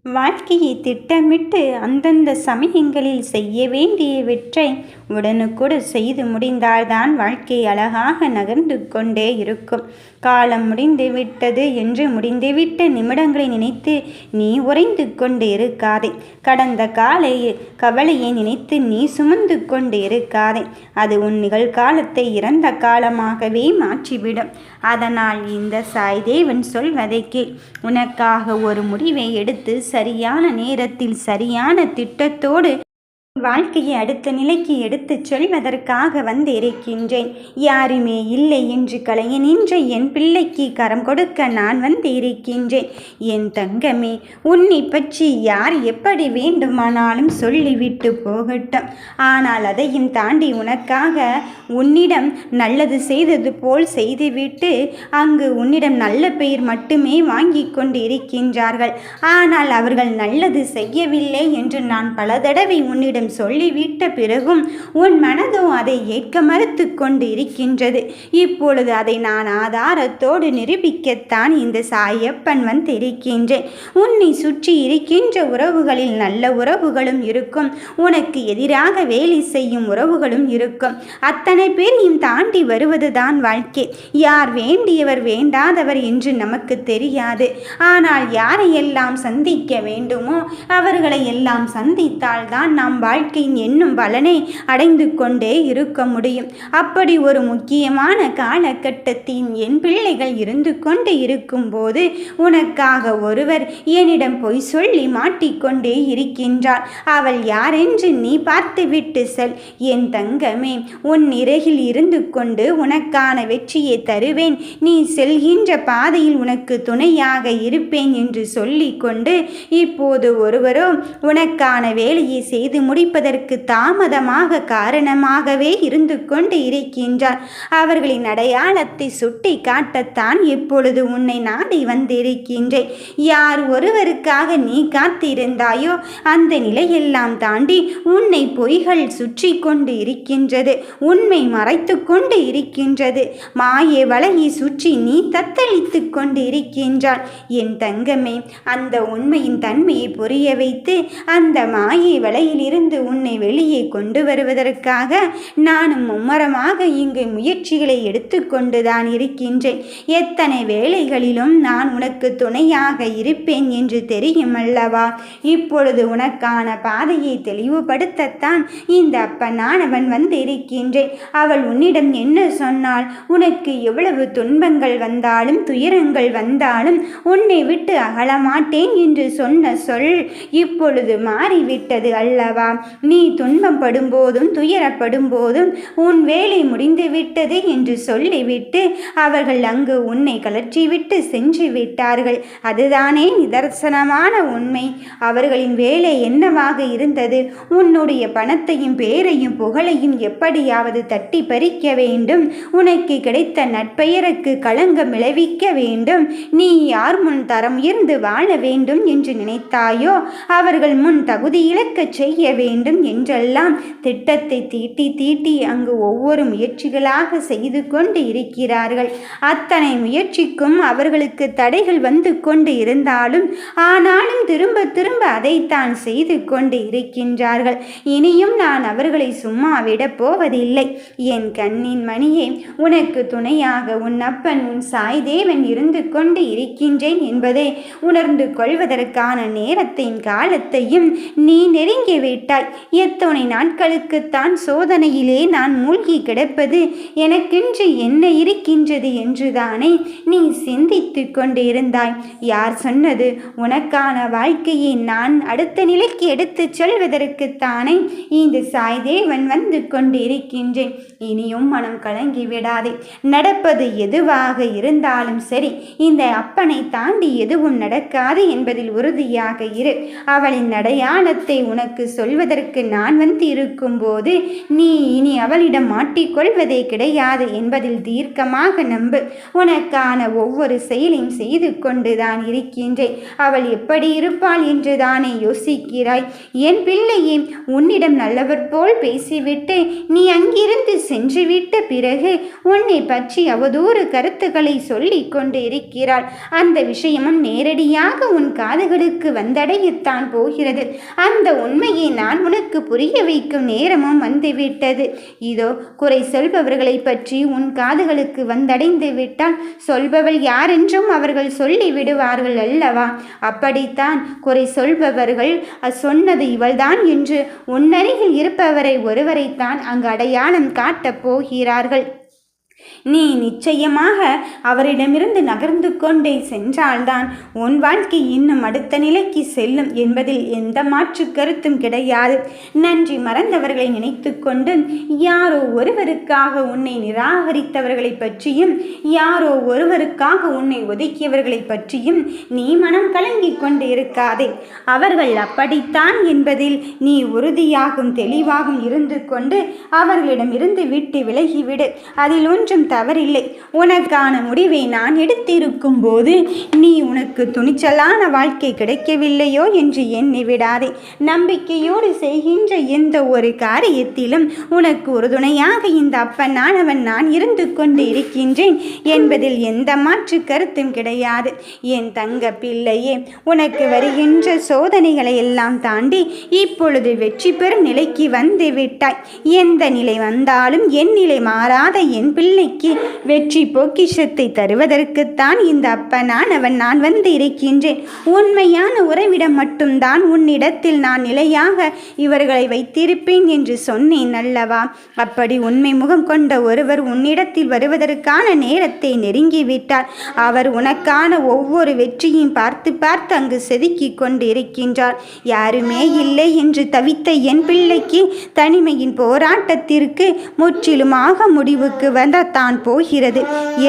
வாழ்க்கையை திட்டமிட்டு அந்தந்த சமயங்களில் செய்ய வேண்டியவற்றை உடனுக்குடு செய்து முடிந்தால்தான் வாழ்க்கை அழகாக நகர்ந்து கொண்டே இருக்கும். காலம் முடிந்து விட்டது என்று முடிந்துவிட்ட நிமிடங்களை நினைத்து நீ உறைந்து கொண்டு இருக்காதே. கடந்த கவலையை நினைத்து நீ சுமந்து கொண்டு இருக்காதே. அது உன் நிகழ்காலத்தை இறந்த காலமாகவே மாற்றிவிடும். அதனால் இந்த சாய்தேவன் சொல்வதை கேள். உனக்காக ஒரு முடிவை எடுத்து சரியான நேரத்தில் சரியான திட்டத்தோடு வாழ்க்கையை அடுத்த நிலைக்கு எடுத்துச் செல்வதற்காக வந்திருக்கின்றேன். யாருமே இல்லை என்று கலைய நின்ற என் பிள்ளைக்கு கரம் கொடுக்க நான் வந்திருக்கின்றேன். என் தங்கமே, உன்னை பற்றி யார் எப்படி வேண்டுமானாலும் சொல்லிவிட்டு போகட்டும். ஆனால் அதையும் தாண்டி உனக்காக உன்னிடம் நல்லது செய்தது போல் செய்துவிட்டு அங்கு உன்னிடம் நல்ல பெயர் மட்டுமே வாங்கி கொண்டு இருக்கின்றார்கள். ஆனால் அவர்கள் நல்லது செய்யவில்லை என்று நான் பல தடவை உன்னிடம் சொல்லிவிட்ட பிறகும் உன் மனதோ அதை ஏற்க மறுத்து கொண்டு இருக்கின்றது. இப்பொழுது அதை நான் ஆதாரத்தோடு நிரூபிக்கத்தான் இந்த சாயப்பன் வந்திருக்கின்றேன். உன்னை சுற்றி இருக்கின்ற உறவுகளில் நல்ல உறவுகளும் இருக்கும், உனக்கு எதிராக வேலை செய்யும் உறவுகளும் இருக்கும். அத்தனை பேரையும் தாண்டி வருவதுதான் வாழ்க்கை. யார் வேண்டியவர் வேண்டாதவர் என்று நமக்கு தெரியாது. ஆனால் யாரையெல்லாம் சந்திக்க வேண்டுமோ அவர்களை எல்லாம் சந்தித்தால்தான் நாம் வாழ்க்கையின் என்னும் பலனை அடைந்து கொண்டே இருக்க முடியும். அப்படி ஒரு முக்கியமான காலகட்டத்தின் என் பிள்ளைகள் இருந்து கொண்டு இருக்கும்போது உனக்காக ஒருவர் என்னிடம் பொய் சொல்லி மாட்டிக்கொண்டே இருக்கின்றார். அவள் யாரென்று நீ பார்த்துவிட்டு செல். என் தங்கமே, உன் இறகில் இருந்து கொண்டு உனக்கான வெற்றியை தருவேன். நீ செல்கின்ற பாதையில் உனக்கு துணையாக இருப்பேன் என்று சொல்லிக்கொண்டு இப்போது ஒருவரோ உனக்கான வேலையை செய்து முடிப்பதற்கு தாமதமாக காரணமாகவே இருந்து கொண்டு இருக்கின்றார். அவர்களின் அடையாளத்தை சுட்டி காட்டத்தான் இப்பொழுது உன்னை நாடி வந்திருக்கின்றேன். யார் ஒருவருக்காக நீ காத்திருந்தாயோ அந்த நிலையெல்லாம் தாண்டி உன்னை பொய்கள் சுற்றி கொண்டு இருக்கின்றது, உண்மை மறைத்து கொண்டு இருக்கின்றது. மாய வலையை சுற்றி நீ தத்தளித்து கொண்டு இருக்கின்றாள். என் தங்கமே, அந்த உண்மையின் தன்மையை புரிய வைத்து அந்த மாயை வலையில் இருந்து உன்னை வெளியே கொண்டு வருவதற்காக நானும் மும்மரமாக இங்கு முயற்சிகளை எடுத்துக்கொண்டுதான் இருக்கின்றேன். எத்தனை வேளைகளிலும் நான் உனக்கு துணையாக இருப்பேன் என்று தெரியும் அல்லவா? இப்பொழுது உனக்கான பாதையை தெளிவுபடுத்தத்தான் இந்த அப்பனானவன் வந்திருக்கின்றேன். அவள் உன்னிடம் என்ன சொன்னாள்? உனக்கு எவ்வளவு துன்பங்கள் வந்தாலும் துயரங்கள் வந்தாலும் உன்னை விட்டு அகலமாட்டேன் என்று சொன்ன சொல் இப்பொழுது மாறிவிட்டது அல்லவா? நீ துன்பம் படும் போதும் துயரப்படும் போதும் உன் வேலை முடிந்துவிட்டது என்று சொல்லிவிட்டு அவர்கள் அங்கு உன்னை கலற்றிவிட்டு சென்று விட்டார்கள். அதுதானே நிதர்சனமான உண்மை. அவர்களின் வேலை என்னவாக இருந்தது? உன்னுடைய பணத்தையும் பேரையும் புகழையும் எப்படியாவது தட்டி பறிக்க வேண்டும், உனக்கு கிடைத்த நட்பெயருக்கு களங்கம் விளைவிக்க வேண்டும், நீ யார் முன் தரம் உயர்ந்து வாழ வேண்டும் என்று நினைத்தாயோ அவர்கள் முன் தகுதி இழக்க செய்ய வேண்டும் என்றெல்லாம் திட்டத்தை தீட்டி அங்கு ஒவ்வொரு முயற்சிகளாக செய்து கொண்டு இருக்கிறார்கள். அத்தனை முயற்சிக்கும் அவர்களுக்கு தடைகள் வந்து கொண்டு இருந்தாலும் ஆனாலும் திரும்ப அதைத்தான் செய்து கொண்டு இருக்கின்றார்கள். இனியும் நான் அவர்களை சும்மா விட போவதில்லை. என் கண்ணின் மணியே, உனக்கு துணையாக உன் அப்பன் உன் சாய்தேவன் இருந்து கொண்டு இருக்கின்றேன் என்பதை உணர்ந்து கொள்வதற்கான நேரத்தையும் காலத்தையும் நீ நெருங்கிவிட்டாய். எத்தனை நாட்களுக்குத்தான் சோதனையிலே நான் மூழ்கி கிடப்பது, எனக்கென்று என்ன இருக்கின்றது என்றுதானே நீ சிந்தித்து கொண்டு இருந்தாய். யார் சொன்னது? உனக்கான வாழ்க்கையை நான் அடுத்த நிலைக்கு எடுத்துச் செல்வதற்குத்தானே இந்த சாய்தேவன் வந்து கொண்டு இருக்கின்றேன். இனியும் மனம் கலங்கி விடாதே. நடப்பது எதுவாக இருந்தாலும் சரி, இந்த அப்பனை தாண்டி எதுவும் நடக்காது என்பதில் உறுதியாக இரு. அவளின் அடையாளத்தை உனக்கு சொல்வதற்கு மாற்றுவதற்கு நான் வந்து இருக்கும்போது நீ இனி அவளிடம் மாட்டிக்கொள்வதே கிடையாது என்பதில் தீர்க்கமாக நம்பு. உனக்கான ஒவ்வொரு செயலையும் செய்து கொண்டுதான் இருக்கின்றேன். அவள் எப்படி இருப்பாள் என்று தானே யோசிக்கிறாய்? என் பிள்ளையே, உன்னிடம் நல்லவர் போல் பேசிவிட்டு நீ அங்கிருந்து சென்றுவிட்ட பிறகு உன்னை பற்றி அவதூறு கருத்துக்களை சொல்லிக் கொண்டு இருக்கிறாள். அந்த விஷயமும் நேரடியாக உன் காதுகளுக்கு வந்தடையத்தான் போகிறது. அந்த உண்மையை நான் உனக்கு புரிய வைக்கும் நேரமும் வந்துவிட்டது. இதோ குறை சொல்பவர்களை பற்றி உன் காதுகளுக்கு வந்தடைந்து விட்டால் சொல்பவள் யாரென்றும் அவர்கள் சொல்லி விடுவார்கள் அல்லவா? அப்படித்தான் குறை சொல்பவர்கள் சொன்னது இவள்தான் என்று உன்னருகில் இருப்பவரை ஒருவரைத்தான் அங்கு அடையாளம் காட்டப் போகிறார்கள். நீ நிச்சயமாக அவரிடமிருந்து நகர்ந்து கொண்டே சென்றால்தான் உன் வாழ்க்கை இன்னும் அடுத்த நிலைக்கு செல்லும் என்பதில் எந்த மாற்று கருத்தும் கிடையாது. நன்றி மறந்தவர்களை நினைத்து கொண்டு யாரோ ஒருவருக்காக உன்னை நிராகரித்தவர்களை பற்றியும் யாரோ ஒருவருக்காக உன்னை ஒதுக்கியவர்களை பற்றியும் நீ மனம் கலங்கி கொண்டு இருக்காதே. அவர்கள் அப்படித்தான் என்பதில் நீ உறுதியாகும் தெளிவாகும் இருந்து கொண்டு அவர்களிடமிருந்து விட்டு விலகிவிடு. அதில் ஒன்றும் தவறில்லை. உனக்கான முடிவை நான் எடுத்திருக்கும் போது நீ உனக்கு துணிச்சலான வாழ்க்கை கிடைக்கவில்லையோ என்று எண்ணி விடாதே. நம்பிக்கையோடு செய்கின்ற எந்த ஒரு காரியத்திலும் உனக்கு உறுதுணையாக இந்த அப்பனானவன் நான் இருந்து கொண்டு இருக்கின்றேன் என்பதில் எந்த மாற்று கருத்தும் கிடையாது. என் தங்க பிள்ளையே, உனக்கு வருகின்ற சோதனைகளை எல்லாம் தாண்டி இப்பொழுது வெற்றி பெறும் நிலைக்கு வந்து விட்டாய். எந்த நிலை வந்தாலும் என் நிலை மாறாத என் பிள்ளைக்கு வெற்றி பொக்கிஷத்தை தருவதற்குத்தான் இந்த அப்பனானவன் நான் வந்து இருக்கின்றேன். உண்மையான உறவிடம் மட்டும்தான் உன்னிடத்தில் நான் நிலையாக இவர்களை வைத்திருப்பேன் என்று சொன்னேன் அல்லவா? அப்படி உண்மை முகம் கொண்ட ஒருவர் உன்னிடத்தில் வருவதற்கான நேரத்தை நெருங்கிவிட்டார். அவர் உனக்கான ஒவ்வொரு வெற்றியையும் பார்த்து பார்த்து அங்கு செதுக்கி கொண்டு இருக்கின்றார். யாருமே இல்லை என்று தவித்த என் பிள்ளைக்கு தனிமையின் போராட்டத்திற்கு முற்றிலுமாக முடிவுக்கு வரத்தான் போகிறது.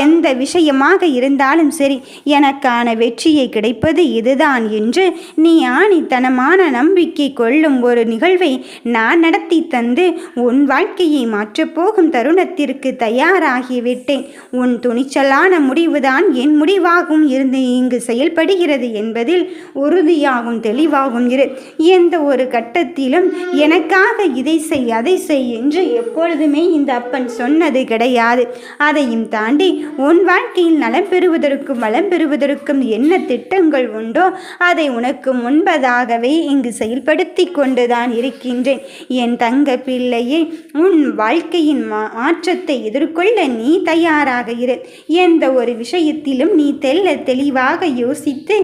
எந்த விஷயமாக இருந்தாலும் சரி, எனக்கான வெற்றியை கிடைப்பது இதுதான் என்று நீ ஆணித்தனமான நம்பிக்கை கொள்ளும் ஒரு நிகழ்வை நான் நடத்தி தந்து உன் வாழ்க்கையை மாற்றப்போகும் தருணத்திற்கு தயாராகிவிட்டேன். உன் துணிச்சலான முடிவுதான் என் முடிவாகவும் இருந்து இங்கு செயல்படுகிறது என்பதில் உறுதியாகும் தெளிவாகும் இரு. எந்த ஒரு கட்டத்திலும் எனக்காக இதை செய் அதை செய் என்று எப்பொழுதுமே இந்த அப்பன் சொன்னது கிடையாது. அதையும் தாண்டி உன் வாழ்க்கையில் நலம் பெறுவதற்கும் வளம் பெறுவதற்கும் என்ன திட்டங்கள் உண்டோ அதை உனக்கு முன்பதாகவே இங்கு செயல்படுத்தி கொண்டுதான் இருக்கின்றேன். என் தங்க பிள்ளையை, உன் வாழ்க்கையின் மாற்றத்தை எதிர்கொள்ள நீ தயாராக இரு. எந்த ஒரு விஷயத்திலும் நீ தெளிவாக யோசித்து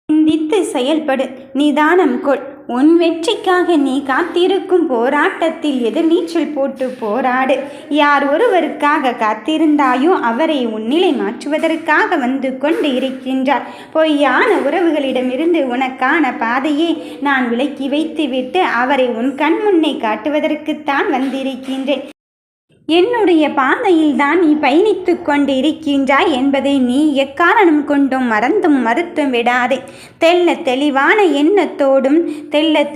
சிந்தித்து செயல்படு. நிதானம் கொள். உன் வெற்றிக்காக நீ காத்திருக்கும் போராட்டத்தில் எதிர்நீச்சல் போட்டு போராடு. யார் ஒருவருக்காக காத்திருந்தாயோ அவரை உன்னிலை மாற்றுவதற்காக வந்து கொண்டு இருக்கின்றார். பொய்யான உறவுகளிடமிருந்து உனக்கான பாதையை நான் விலக்கி வைத்துவிட்டு அவரை உன் கண் முன்னே காட்டுவதற்குத்தான் வந்திருக்கின்றேன். என்னுடைய பாதையில் தான் நீ பயணித்து கொண்டு இருக்கின்றாய் என்பதை நீ எக்காரணம் கொண்டும் மறந்தும் மறுத்தும் விடாதே. தெளிவான எண்ணத்தோடும்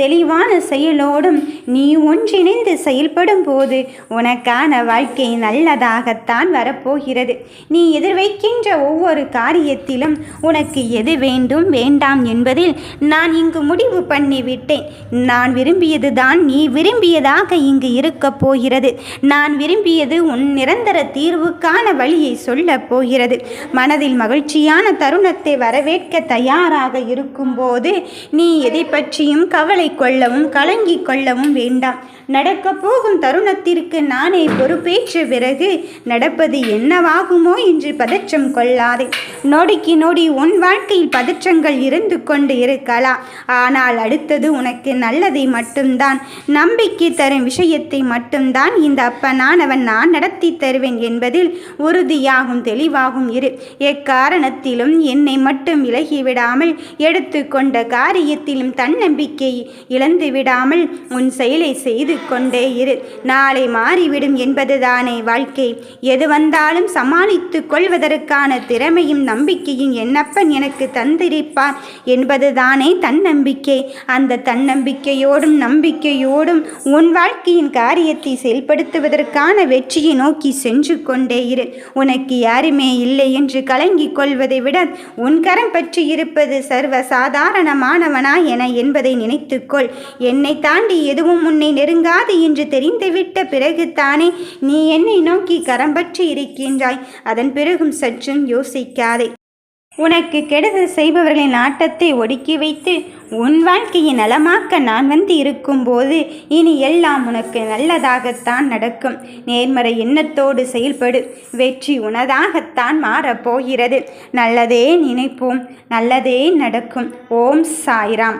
தெளிவான செயலோடும் நீ ஒன்றிணைந்து செயல்படும் போது உனக்கான வாழ்க்கை நல்லதாகத்தான் வரப்போகிறது. நீ எதிர்வைக்கின்ற ஒவ்வொரு காரியத்திலும் உனக்கு எது வேண்டும் வேண்டாம் என்பதில் நான் இங்கு முடிவு பண்ணிவிட்டேன். நான் விரும்பியது தான் நீ விரும்பியதாக இங்கு இருக்கப் போகிறது. நான் விரும்பியது உன் நிரந்தர தீர்வுக்கான வழியை சொல்ல போகிறது. மனதில் மகிழ்ச்சியான தருணத்தை வரவேற்க தயாராக இருக்கும்போது நீ எதை பற்றியும் கவலை கொள்ளவும் கலங்கிக் கொள்ளவும் வேண்டாம். நடக்கப் போகும் தருணத்திற்கு நானே பொறுப்பேற்ற பிறகு நடப்பது என்னவாகுமோ என்று பதற்றம் கொள்ளாதே. நொடிக்கு நொடி உன் வாழ்க்கையில் பதற்றங்கள் இருந்து கொண்டு இருக்கலாம். ஆனால் அடுத்தது உனக்கு நல்லதை மட்டும்தான், நம்பிக்கை தரும் விஷயத்தை மட்டும்தான் இந்த அப்பனான சரியானவன் நான் நடத்தி தருவேன் என்பதில் உறுதியாகும் தெளிவாகும் இரு. எக்காரணத்திலும் என்னை மட்டும் விலகிவிடாமல் எடுத்துக்கொண்ட காரியத்திலும் தன்னம்பிக்கை இழந்து விடாமல் உன் செயலை செய்து கொண்டே இரு. நாளை மாறிவிடும் என்பதுதானே வாழ்க்கை. எது வந்தாலும் சமாளித்து கொள்வதற்கான திறமையும் நம்பிக்கையும் என்னப்பன் எனக்கு தந்திருப்பார் என்பதுதானே தன்னம்பிக்கை. அந்த தன்னம்பிக்கையோடும் நம்பிக்கையோடும் உன் வாழ்க்கையின் காரியத்தை செயல்படுத்துவதற்கான வெற்றியை நோக்கி சென்று கொண்டே இரு. உனக்கு யாருமே இல்லை என்று கலங்கிக் கொள்வதை விட உன் கரம் பற்றி இருப்பது சர்வ சாதாரணமானவனா என்பதை நினைத்துக்கொள். என்னை தாண்டி எதுவும் உன்னை நெருங்காது என்று தெரிந்துவிட்ட பிறகுதானே நீ என்னை நோக்கி கரம் பற்றி இருக்கின்றாய். அதன் பிறகும் சற்றும் யோசிக்காதே. உனக்கு கெடுதல் செய்பவர்களின் ஆட்டத்தை ஒடுக்கி வைத்து உன் வாழ்க்கையை நலமாக்க நான் வந்து இருக்கும்போது இனி எல்லாம் உனக்கு நல்லதாகத்தான் நடக்கும். நேர்மறை எண்ணத்தோடு செயல்படு. வெற்றி உனதாகத்தான் மாறப்போகிறது. நல்லதே நினைப்போம், நல்லதே நடக்கும். ஓம் சாய்ராம்.